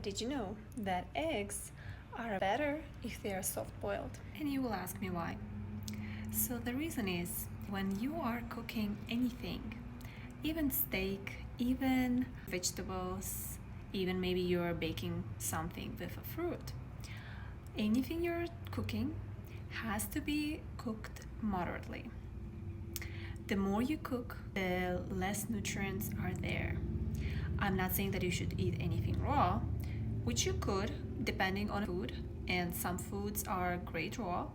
Did you know that eggs are better if they are soft boiled? And you will ask me why. So the reason is when you are cooking anything, even steak, even vegetables, even maybe you're baking something with a fruit, anything you're cooking has to be cooked moderately. The more you cook, the less nutrients are there. I'm not saying that you should eat anything raw, which you could depending on food, and some foods are great raw,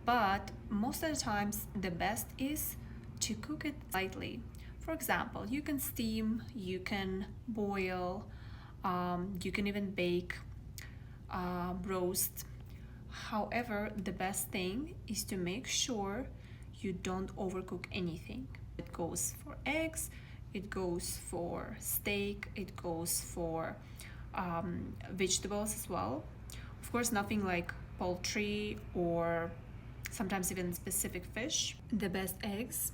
but most of the times the best is to cook it lightly. For example, you can steam, you can boil, you can even bake, roast. However, the best thing is to make sure you don't overcook anything. It goes for eggs, it goes for steak, it goes for vegetables as well. Of course, nothing like poultry or sometimes even specific fish. The best eggs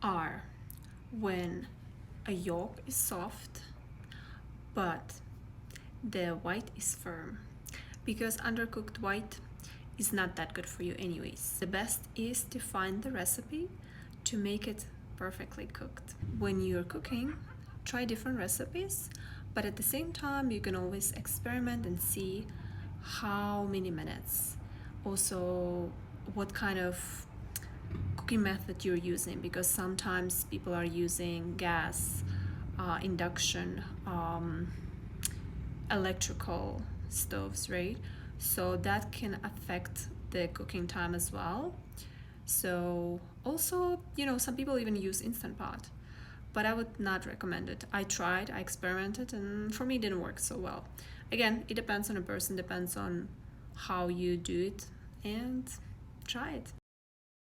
are when a yolk is soft but the white is firm, because undercooked white is not that good for you anyways. The best is to find the recipe to make it perfectly cooked. When you're cooking, try different recipes, but at the same time you can always experiment and see how many minutes, also what kind of cooking method you're using, because sometimes people are using gas, induction, electrical stoves, right? So that can affect the cooking time as well. So also, some people even use Instant Pot, but I would not recommend it. I tried, I experimented, and for me it didn't work so well. Again, it depends on a person, depends on how you do it, and try it.